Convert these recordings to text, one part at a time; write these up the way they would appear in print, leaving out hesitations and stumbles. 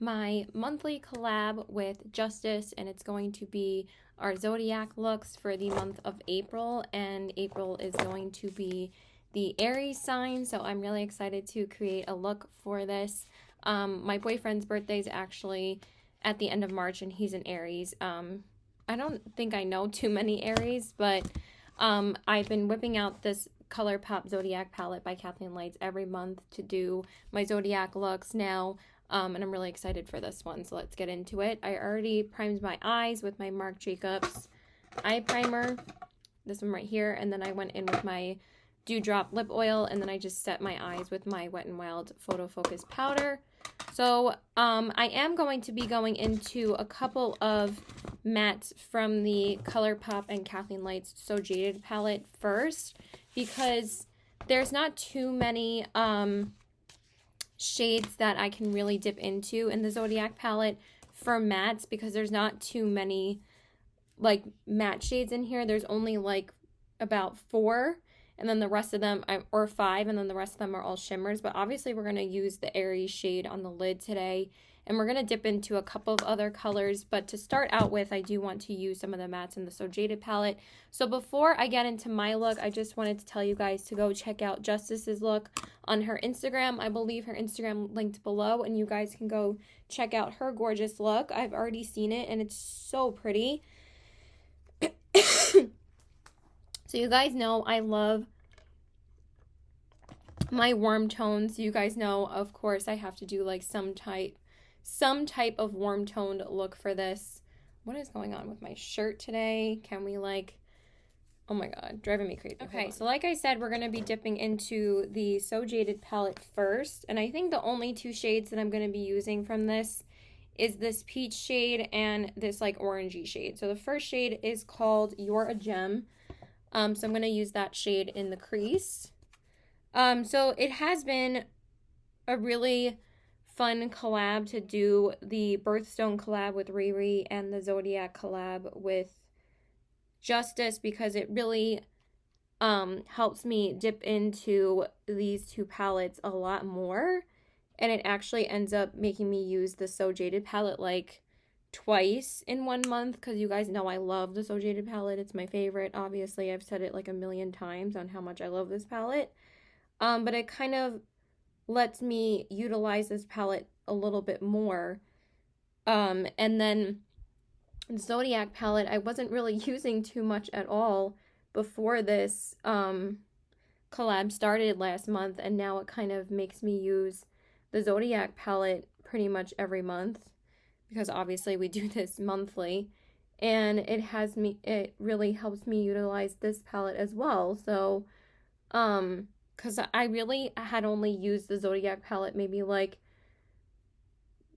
my monthly collab with Justice, and it's going to be our Zodiac looks for the month of April, and April is going to be the Aries sign, so I'm really excited to create a look for this. My boyfriend's birthday is actually at the end of March, and he's an Aries. I don't think I know too many Aries, but I've been whipping out this ColourPop Zodiac palette by Kathleen Lights every month to do my Zodiac looks now, and I'm really excited for this one, so let's get into it. I already primed my eyes with my Marc Jacobs eye primer, this one right here, and then I went in with my Dewdrop lip oil, and then I just set my eyes with my Wet n Wild Photo Focus powder. So I am going to be going into a couple of mattes from the ColourPop and Kathleen Lights So Jaded palette first, because there's not too many shades that I can really dip into in the Zodiac palette for mattes, because there's not too many like matte shades in here. There's only like about 4, and then the rest of them, or 5, and then the rest of them are all shimmers. But obviously we're going to use the Aries shade on the lid today, and we're going to dip into a couple of other colors. But to start out with, I do want to use some of the mattes in the So Jaded palette. So before I get into my look, I just wanted to tell you guys to go check out Justice's look on her Instagram. I believe her Instagram linked below, and you guys can go check out her gorgeous look. I've already seen it, and it's so pretty. So you guys know I love my warm tones. You guys know, of course, I have to do like some type of warm toned look for this. What is going on with my shirt today? Can we like, oh my god, driving me crazy. Okay, so like I said, we're going to be dipping into the So Jaded palette first, and I think the only 2 shades that I'm going to be using from this is this peach shade and this like orangey shade. So the first shade is called You're a Gem. So I'm going to use that shade in the crease. So it has been a really fun collab to do the Birthstone collab with Riri and the Zodiac collab with Justice, because it really helps me dip into these 2 palettes a lot more, and it actually ends up making me use the So Jaded palette like twice in 1 month, because you guys know I love the So Jaded palette. It's my favorite. Obviously, I've said it like a million times on how much I love this palette. But it kind of lets me utilize this palette a little bit more. And then the Zodiac palette, I wasn't really using too much at all before this collab started last month, and now it kind of makes me use the Zodiac palette pretty much every month, because obviously we do this monthly, and it really helps me utilize this palette as well. So because I really had only used the Zodiac palette maybe like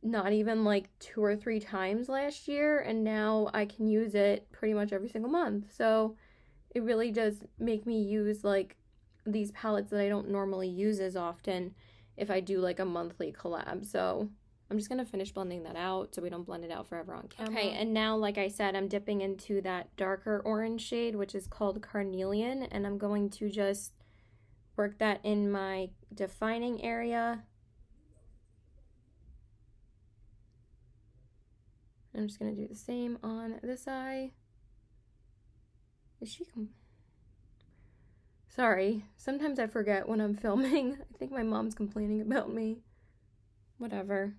not even like 2 or 3 times last year, and now I can use it pretty much every single month. So it really does make me use like these palettes that I don't normally use as often if I do like a monthly collab. So I'm just going to finish blending that out so we don't blend it out forever on camera. Okay, and now, like I said, I'm dipping into that darker orange shade, which is called Carnelian, and I'm going to just work that in my defining area. I'm just going to do the same on this eye. Is she... Sorry, sometimes I forget when I'm filming. I think my mom's complaining about me. Whatever.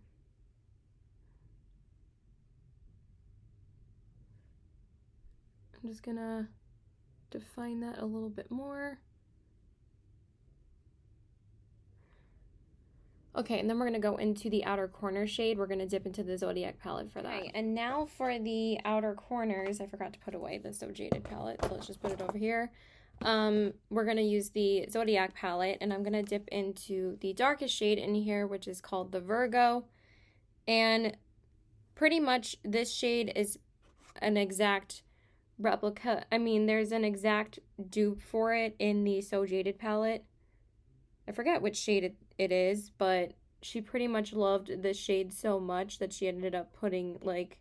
I'm just gonna define that a little bit more. Okay, and then we're gonna go into the outer corner shade. We're gonna dip into the Zodiac palette for that. Okay, and now for the outer corners, I forgot to put away the So Jaded palette, so let's just put it over here. We're gonna use the Zodiac palette, and I'm gonna dip into the darkest shade in here, which is called the Virgo. And pretty much this shade is an exact replica. I mean, there's an exact dupe for it in the So Jaded palette. I forget which shade it is, but she pretty much loved this shade so much that she ended up putting like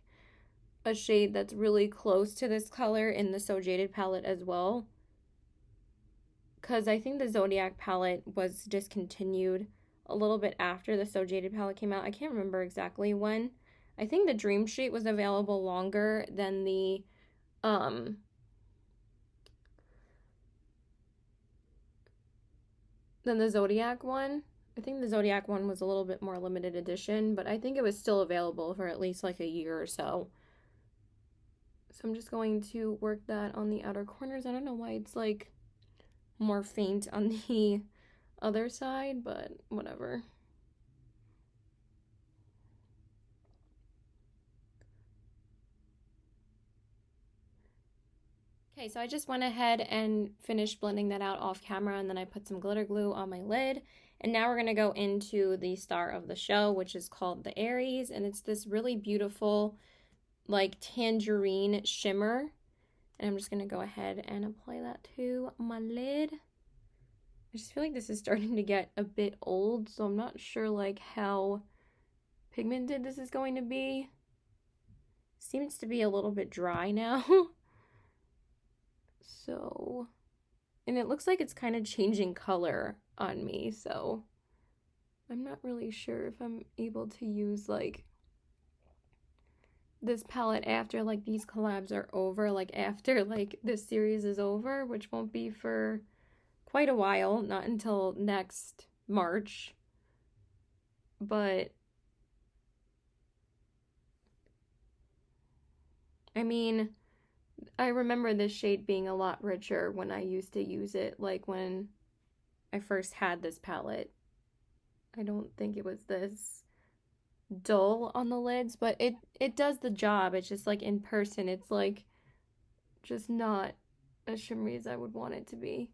a shade that's really close to this color in the So Jaded palette as well. because I think the Zodiac palette was discontinued a little bit after the So Jaded palette came out. I can't remember exactly when. I think the Dream Shade was available longer than the Zodiac one. I think the Zodiac one was a little bit more limited edition, but I think it was still available for at least like a year or so. So I'm just going to work that on the outer corners. I don't know why it's like more faint on the other side, but whatever. Okay, so I just went ahead and finished blending that out off camera, and then I put some glitter glue on my lid. And now we're going to go into the star of the show, which is called the Aries, and it's this really beautiful like tangerine shimmer. And I'm just going to go ahead and apply that to my lid. I just feel like this is starting to get a bit old, so I'm not sure like how pigmented this is going to be. Seems to be a little bit dry now. So, and it looks like it's kind of changing color on me, so I'm not really sure if I'm able to use like this palette after like these collabs are over, like after like this series is over, which won't be for quite a while, not until next March. But I mean, I remember this shade being a lot richer when I used to use it, like when I first had this palette. I don't think it was this dull on the lids, but it does the job. It's just like in person, it's like just not as shimmery as I would want it to be.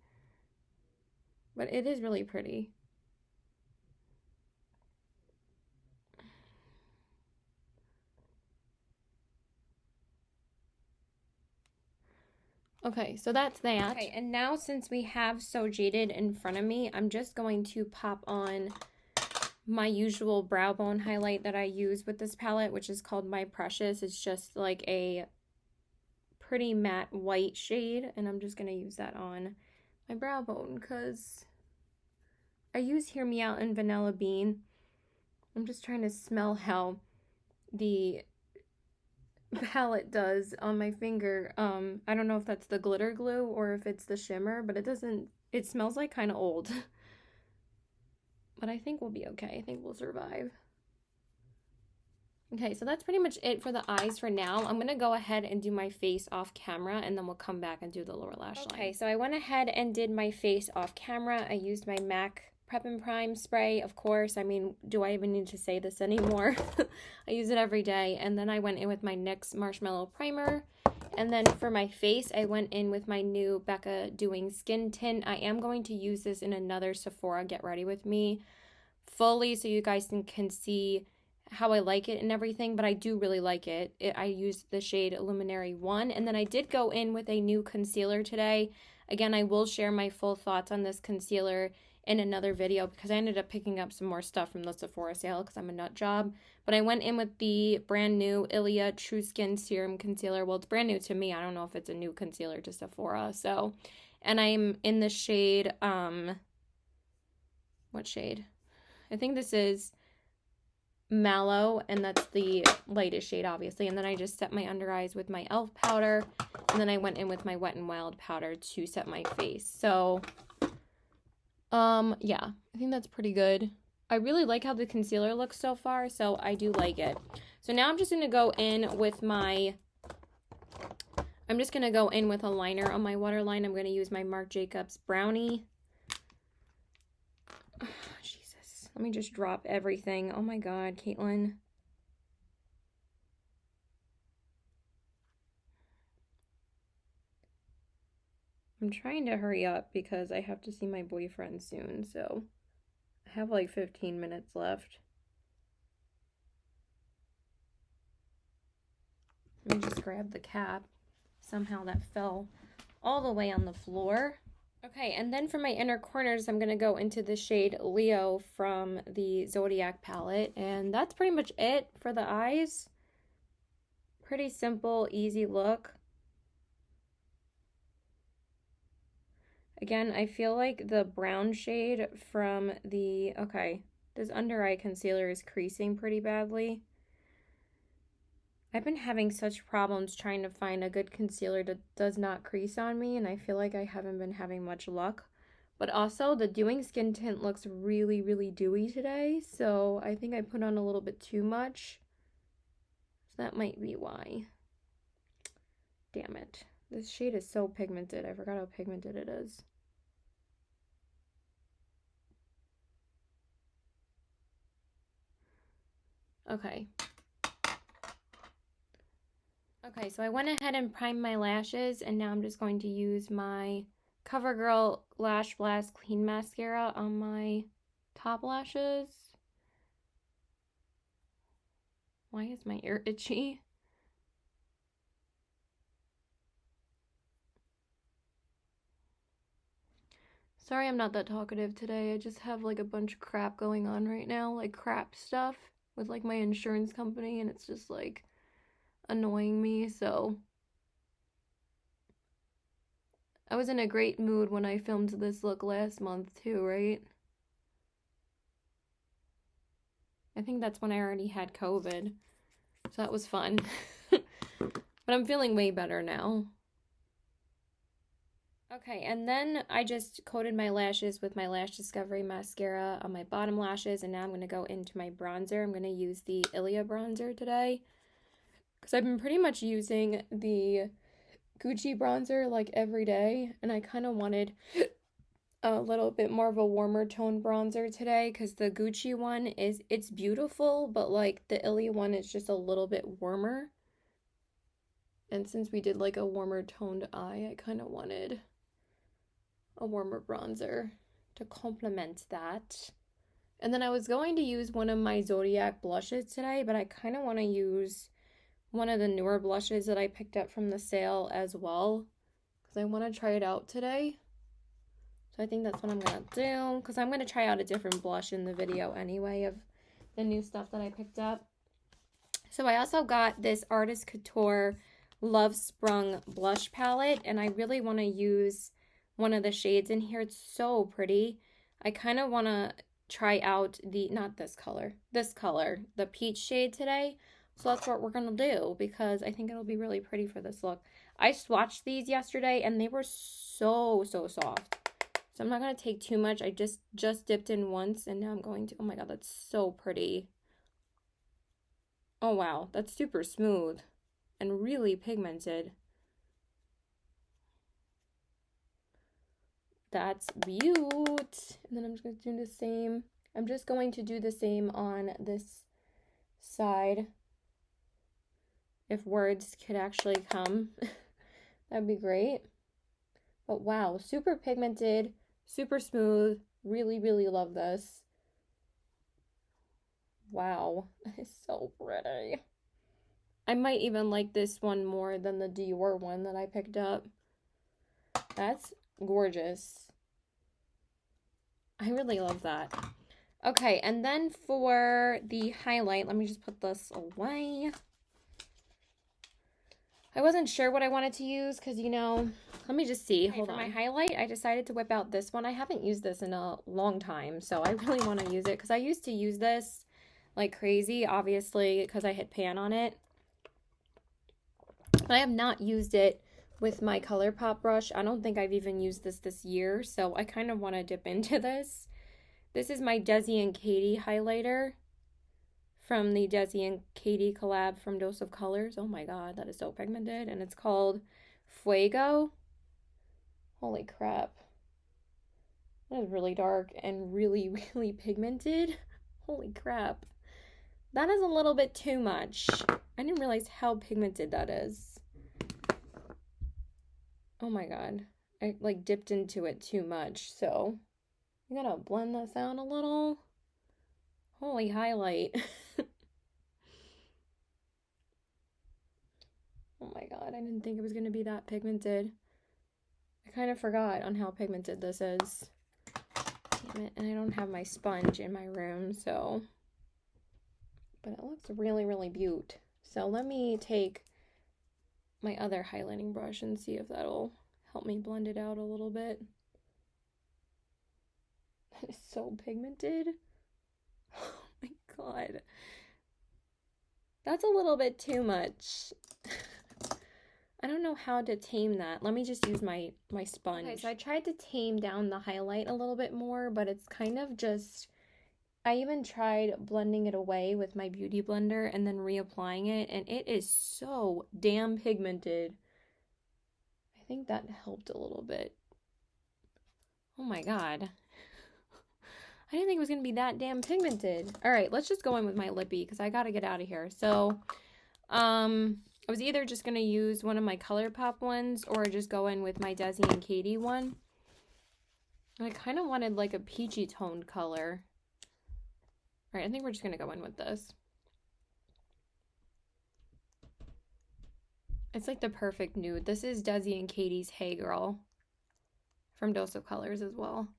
But it is really pretty. Okay, so that's that. Okay, and now since we have So Jaded in front of me, I'm just going to pop on my usual brow bone highlight that I use with this palette, which is called My Precious. It's just like a pretty matte white shade, and I'm just going to use that on my brow bone because I use Hear Me Out and Vanilla Bean. I'm just trying to smell how the palette does on my finger. I don't know if that's the glitter glue or if it's the shimmer, but it smells like kind of old. But I think we'll be okay. I think we'll survive. Okay, so that's pretty much it for the eyes for now. I'm gonna go ahead and do my face off camera, and then we'll come back and do the lower lash line. Okay, so I went ahead and did my face off camera. I used my MAC Prep and Prime spray, of course. I mean, do I even need to say this anymore? I use it every day. And then I went in with my NYX Marshmallow Primer. And then for my face, I went in with my new Becca Doing Skin Tint. I am going to use this in another Sephora Get Ready With Me fully so you guys can see how I like it and everything, but I do really like it. I used the shade Luminary 1, and then I did go in with a new concealer today. Again, I will share my full thoughts on this concealer in another video because I ended up picking up some more stuff from the Sephora sale because I'm a nut job. But I went in with the brand new Ilia True Skin Serum Concealer. Well, it's brand new to me. I don't know if it's a new concealer to Sephora. So, and I'm in the shade, what shade? I think this is Mallow, and that's the lightest shade, obviously. And then I just set my under eyes with my e.l.f. powder, and then I went in with my Wet n Wild powder to set my face. So yeah, I think that's pretty good. I really like how the concealer looks so far, so I do like it. So now I'm just going to go in with my, I'm just going to go in with a liner on my waterline. I'm going to use my Marc Jacobs Brownie. Oh, Jesus, let me just drop everything. Oh my God, Caitlin. I'm trying to hurry up because I have to see my boyfriend soon, so I have like 15 minutes left. Let me just grab the cap. Somehow that fell all the way on the floor. Okay, and then for my inner corners, I'm going to go into the shade Leo from the Zodiac palette, and that's pretty much it for the eyes. Pretty simple, easy look. Again, I feel like the brown shade from the, okay, This under eye concealer is creasing pretty badly. I've been having such problems trying to find a good concealer that does not crease on me, and I feel like I haven't been having much luck. But also, the Doing Skin tint looks really, really dewy today, so I think I put on a little bit too much. So that might be why. Damn it. This shade is so pigmented. I forgot how pigmented it is. Okay. Okay, so I went ahead and primed my lashes, and now I'm just going to use my CoverGirl Lash Blast Clean Mascara on my top lashes. Why is my ear itchy? Sorry I'm not that talkative today. I just have like a bunch of crap going on right now, like crap stuff with like my insurance company, and it's just like annoying me, so I was in a great mood when I filmed this look last month too, right? I think that's when I already had COVID, so that was fun. But I'm feeling way better now. Okay, and then I just coated my lashes with my Lash Discovery mascara on my bottom lashes, and now I'm going to go into my bronzer. I'm going to use the Ilia bronzer today, because I've been pretty much using the Gucci bronzer like every day, and I kind of wanted a little bit more of a warmer tone bronzer today, because the Gucci one it's beautiful, but like the Ilia one is just a little bit warmer. And since we did like a warmer toned eye, I kind of wanted a warmer bronzer to complement that. And then I was going to use one of my Zodiac blushes today, but I kind of want to use one of the newer blushes that I picked up from the sale as well, because I want to try it out today. So I think that's what I'm going to do, because I'm going to try out a different blush in the video anyway of the new stuff that I picked up. So I also got this Artist Couture Love Sprung blush palette, and I really want to use one of the shades in here. It's so pretty. I kind of want to try out the, not this color, the peach shade today. So that's what we're going to do, because I think it'll be really pretty for this look. I swatched these yesterday, and they were so soft. So I'm not going to take too much. I just dipped in once, and now I'm going to, oh my god, that's so pretty. Oh wow, that's super smooth and really pigmented. That's beaut. And then I'm just going to do the same. I'm just going to do the same on this side. If words could actually come, that'd be great. But wow, super pigmented, super smooth. Really, really love this. Wow, that is so pretty. I might even like this one more than the Dior one that I picked up. That's gorgeous. I really love that. Okay, and then for the highlight, let me just put this away. I wasn't sure what I wanted to use because, you know, let me just see. Hold on. For my highlight, I decided to whip out this one. I haven't used this in a long time, so I really want to use it because I used to use this like crazy, obviously, because I had pan on it. But I have not used it with my ColourPop brush. I don't think I've even used this year, so I kind of want to dip into this. This is my Desi and Katie highlighter from the Desi and Katie collab from Dose of Colors. Oh my god, that is so pigmented. And it's called Fuego. Holy crap. That is really dark and really, really pigmented. Holy crap. That is a little bit too much. I didn't realize how pigmented that is. Oh my god. I like dipped into it too much, so I'm gonna blend this out a little. Holy highlight. Oh my god, I didn't think it was gonna be that pigmented. I kind of forgot on how pigmented this is. Damn it, and I don't have my sponge in my room, so. But it looks really, really beaut. So let me take my other highlighting brush and see if that'll help me blend it out a little bit. That is so pigmented. Oh my god. That's a little bit too much. I don't know how to tame that. Let me just use my sponge. Okay, so I tried to tame down the highlight a little bit more, but it's kind of just... I even tried blending it away with my beauty blender and then reapplying it, and it is so damn pigmented. I think that helped a little bit. Oh my god. I didn't think it was going to be that damn pigmented. All right, let's just go in with my lippy because I got to get out of here. So, I was either just going to use one of my ColourPop ones or just go in with my Desi and Katie one. And I kind of wanted like a peachy toned color. All right, I think we're just going to go in with this. It's like the perfect nude. This is Desi and Katie's Hey Girl from Dose of Colors as well.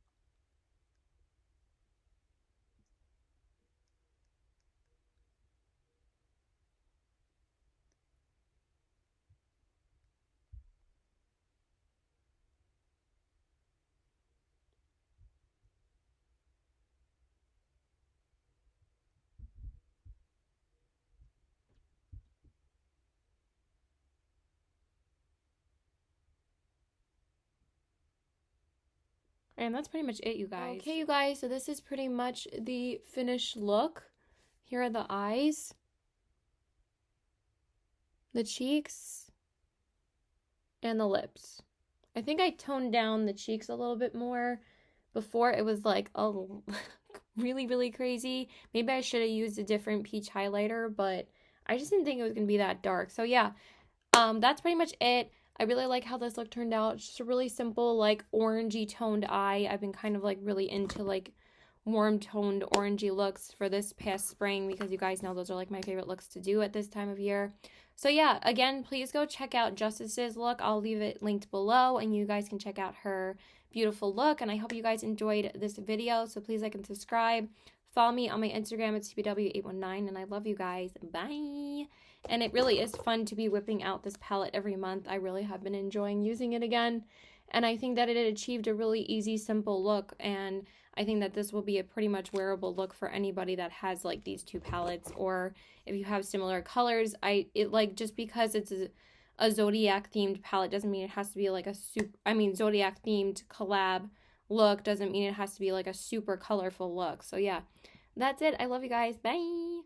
And that's pretty much it, you guys. Okay, you guys, so this is pretty much the finished look. Here are the eyes, the cheeks, and the lips. I think I toned down the cheeks a little bit more. Before it was like, oh, really, really crazy. Maybe I should have used a different peach highlighter, but I just didn't think it was going to be that dark. So yeah, that's pretty much it. I really like how this look turned out. It's just a really simple, like, orangey toned eye. I've been kind of, like, really into, like, warm toned orangey looks for this past spring because you guys know those are, like, my favorite looks to do at this time of year. So, yeah, again, please go check out Justice's look. I'll leave it linked below, and you guys can check out her beautiful look. And I hope you guys enjoyed this video, so please like and subscribe. Follow me on my Instagram. It's TBW819, and I love you guys. Bye! And it really is fun to be whipping out this palette every month. I really have been enjoying using it again. And I think that it achieved a really easy, simple look. And I think that this will be a pretty much wearable look for anybody that has like these two palettes. Or if you have similar colors, just because it's a Zodiac themed palette doesn't mean it has to be like a Zodiac themed collab look doesn't mean it has to be like a super colorful look. So yeah, that's it. I love you guys. Bye.